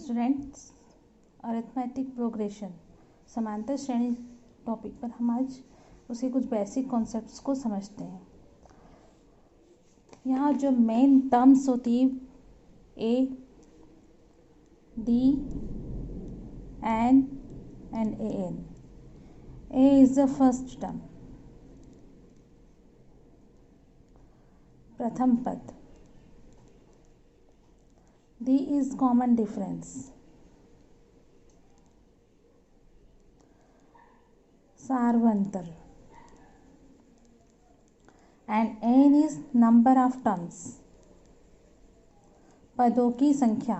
Students, arithmetic progression समांतर श्रेणी topic पर हम आज उसके कुछ बेसिक कॉन्सेप्ट्स को समझते हैं। यहाँ जो मेन टर्म्स होती है A, D, N and A N. A is the first term, प्रथम पद। डी इज कॉमन डिफरेंस, सार्वंतर। And N is number of terms, पदों की संख्या।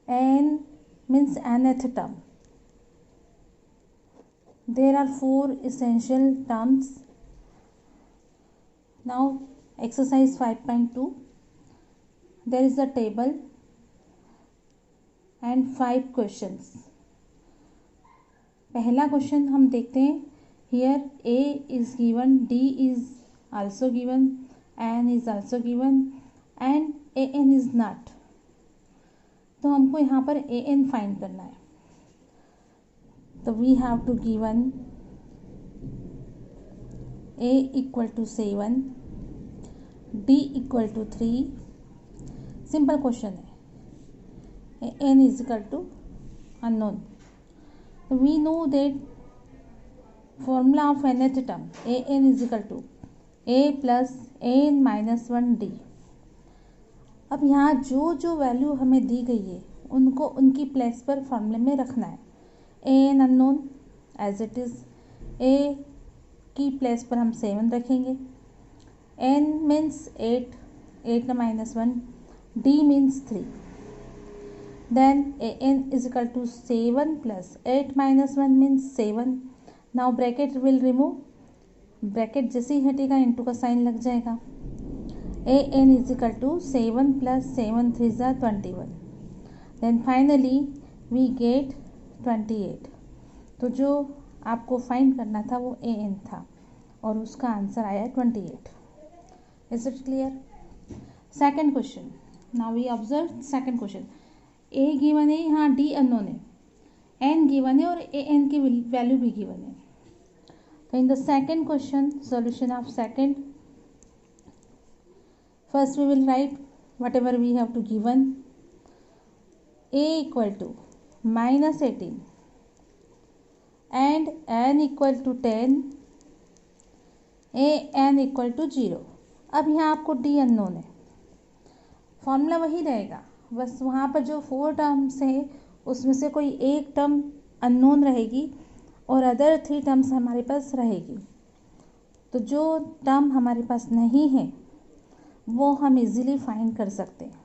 N means nth term. There are 4 essential terms. Now exercise 5.2. There is a table and 5 questions. पहला question हम देखते हैं। Here A is given, D is also given, N is also given and AN is not. तो हमको यहाँ पर AN find करना है। तो we have to given A equal to 7, D equal to 3. Simple question है। N is equal to unknown. We know that formula of nth term An is equal to A plus N minus 1D. अब यहाँ जो जो value हमें दी गई है उनको उनकी प्लेस पर फॉर्मूले में रखना है। An unknown as it is, A की प्लेस पर हम 7 रखेंगे। N means 8, 8 minus 1, D means 3. Then An is equal to 7 plus 8 minus 1 means 7. Now bracket will remove. Bracket जैसे ही हटेगा इंटू का साइन लग जाएगा। An is equal to 7 plus 7 3s are 21. Then finally we get 28. तो जो आपको find करना था वो An था और उसका आंसर आया 28. Is it clear? Second question. Now we observe second question. A given है, यहाँ D अननोन है, N गिवन है और An की वैल्यू भी गिवन है। तो in the second question, solution of second, first we will write whatever we have to given. A equal to minus 18 and N equal to 10, An equal to 0. अब यहाँ आपको D unknown है, formula वही रहेगा, बस वहाँ पर जो 4 टर्म्स है उसमें से कोई एक टर्म अननोन रहेगी और अदर 3 टर्म्स हमारे पास रहेगी। तो जो टर्म हमारे पास नहीं है वो हम इजीली फाइंड कर सकते हैं।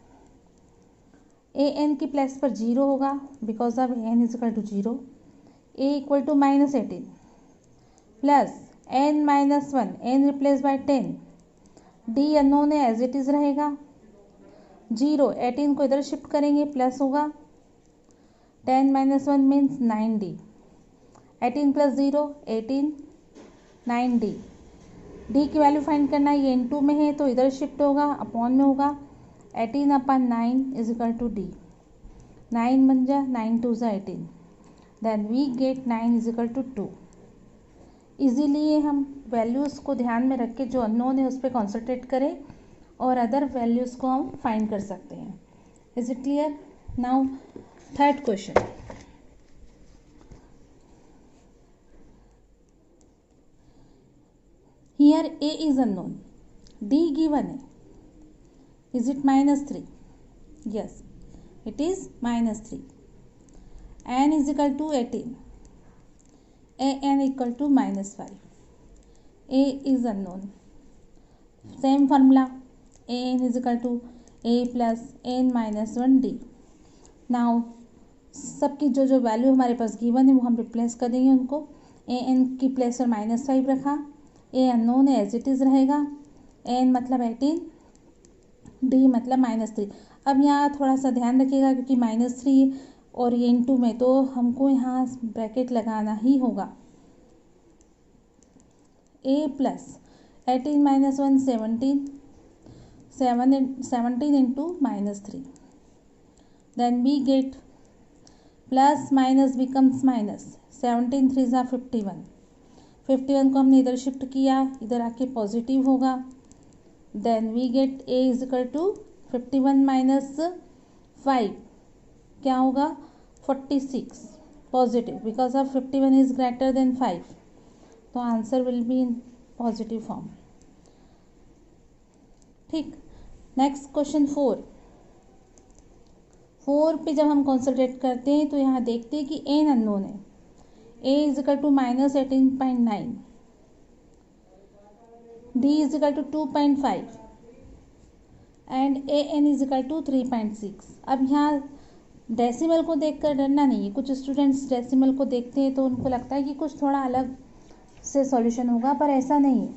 An की प्लेस पर 0 होगा because of N is equal to 0। A equal to minus 18 plus N minus 1, N replace by 10, D unknown है एज इट इज रहेगा। 0, 18 को इधर शिफ्ट करेंगे प्लस होगा, 10 minus 1 means 9D, 18 plus 0 18, 9D। D की वैल्यू फाइंड करना है, ये इनटू में है तो इधर शिफ्ट होगा, अपॉन में होगा, 18 upon 9 is equal to D। 9 बन जा, 9 2 जा 18, then we get 9 is equal to 2। Easily हम वैल्यूज़ को ध्यान में रख के जो अननोन है उस पर कॉन्सेंट्रेट करें और अदर वैल्यूज़ को हम फाइंड कर सकते हैं। Is it clear? Now third question. Here A is unknown, D given है, is it minus 3? Yes, it is minus 3। N is equal to 18, An equal to minus 5, A is unknown, same formula, An is equal to A plus N minus 1D. Now सबकी जो जो value हमारे पास given है वो हम replace कर देंगे उनको। An की प्लेस पर माइनस 5 रखा, A अननोन है एज इट इज़ रहेगा, N मतलब 18, D मतलब माइनस 3। अब यहाँ थोड़ा सा ध्यान रखिएगा क्योंकि माइनस 3 और ये इनटू में तो हमको यहाँ ब्रैकेट लगाना ही होगा। A plus 18 minus 1 17, 17 into minus 3, then we get plus minus becomes minus, 17 3 ज़ा 51, 51 को हमने इधर शिफ्ट किया, इधर आके पॉजिटिव होगा, then we get a is equal to 51 minus 5 क्या होगा 46 positive, because of 51 is greater than 5, तो answer will be in positive form. ठीक, नेक्स्ट क्वेश्चन 4 पे जब हम कॉन्सेंट्रेट करते हैं तो यहाँ देखते हैं कि एन अननोन है, a is equal to minus 18.9, d is equal to 2.5 and an is equal to 3.6। अब यहाँ डेसिमल को देखकर डरना नहीं है, कुछ स्टूडेंट्स डेसिमल को देखते हैं तो उनको लगता है कि कुछ थोड़ा अलग से सॉल्यूशन होगा, पर ऐसा नहीं है,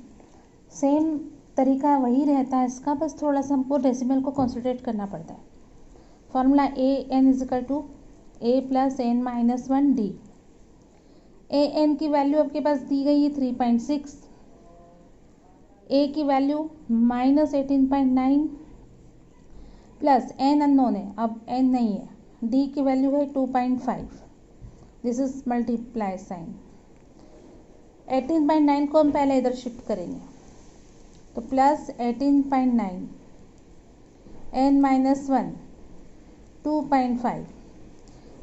सेम तरीका वही रहता है इसका, बस थोड़ा सा हमको डेसिमल को कॉन्सेंट्रेट करना पड़ता है। Formula A N is equal to A plus N minus 1 D. A N की वैल्यू आपके पास दी गई है 3.6, ए की value minus 18.9 plus N unknown है, अब एन नहीं है, डी की वैल्यू है 2.5, दिस इज मल्टीप्लाई साइन। 18.9 को हम पहले इधर शिफ्ट करेंगे, तो प्लस 18.9 एन माइनस 1 2.5।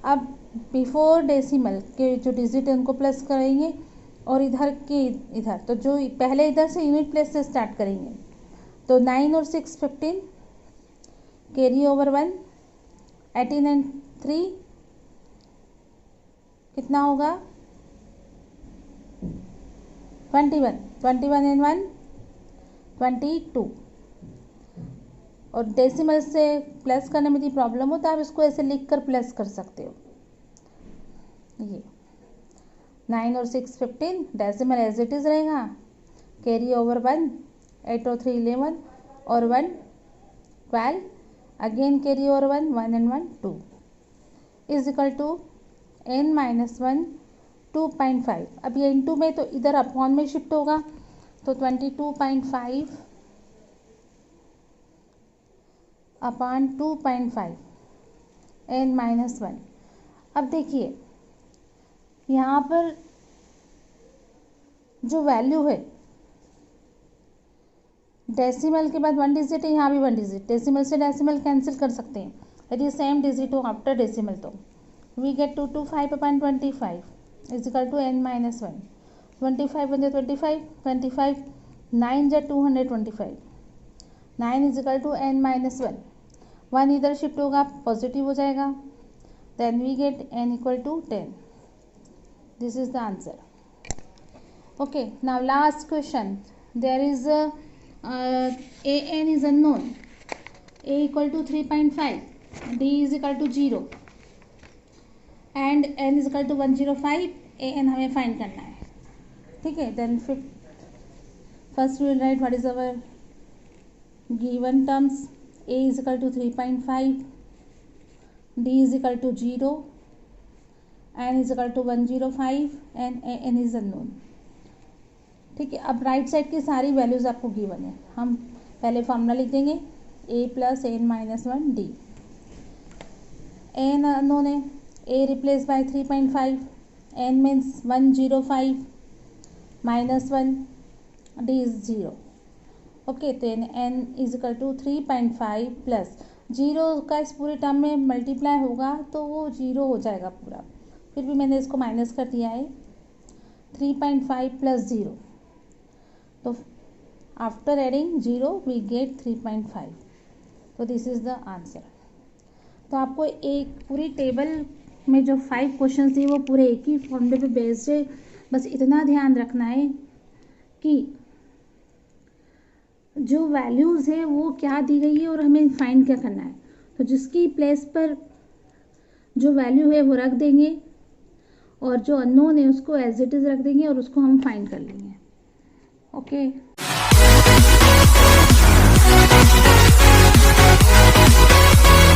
अब बिफोर डेसिमल के जो डिजिट है उनको प्लस करेंगे और इधर के इधर, तो जो पहले इधर से यूनिट प्लेस से स्टार्ट करेंगे, तो 9 और 6 15, कैरी ओवर 1, 18 एंड 3 कितना होगा 21, 21 एंड 1 22। और डेसिमल से प्लस करने में यदि प्रॉब्लम हो तो आप इसको ऐसे लिख कर प्लस कर सकते हो, ये 9 और 6 15, डेसिमल एज इट इज रहेगा, कैरी ओवर 1, 8 और 3 11 और 1 12, again carry over 1 1 and 1 2 is equal to n minus 1 2.5। अब ये इंटू में तो इधर अपॉन में शिफ्ट होगा, तो 22.5 अपॉन 2.5 n माइनस 1। अब देखिए यहाँ पर जो वैल्यू है डेसिमल के बाद 1 डिजिट है, यहाँ भी 1 डिजिट, डेसिमल से डेसिमल कैंसिल कर सकते हैं यदि सेम डिजिट हो आफ्टर डेसिमल, तो we get 225 upon 25 is equal to n minus 1, 25 बन जाए 25, 25 9 जा 225, 9 is equal to n minus 1, 1 इधर शिफ्ट होगा पॉजिटिव हो जाएगा, then we get n equal to 10, this is the answer. Okay, now last question, there is a n is unknown, a equal to 3.5, d is equal to 0 and n is equal to 105, a n हमें find करना है। ठीक है, then first we will write what is our given terms, a is equal to 3.5, d is equal to 0, n is equal to 105 and a n is unknown। ठीक है, अब right side की सारी वैल्यूज आपको गिवन है, हम पहले formula लिख देंगे a plus N minus 1 d. N unknown है, a replace by 3.5, n means 105 minus 1, d is 0। Okay, तो n is equal to 3.5 plus 0 का इस पूरे टर्म में मल्टीप्लाई होगा तो वो 0 हो जाएगा पूरा, फिर भी मैंने इसको माइनस कर दिया है, 3.5 प्लस 0, तो आफ्टर एडिंग 0 वी गेट 3.5, तो दिस इज द आंसर। तो आपको एक पूरी टेबल में जो 5 क्वेश्चन थी वो पूरे एक ही फॉर्मूले पे बेस्ड है, बस इतना ध्यान रखना है कि जो वैल्यूज़ है वो क्या दी गई है और हमें फाइंड क्या करना है, तो जिसकी प्लेस पर जो वैल्यू है वो रख देंगे और जो अननोन है उसको एज इट इज़ रख देंगे और उसको हम फाइंड कर लेंगे। ओके।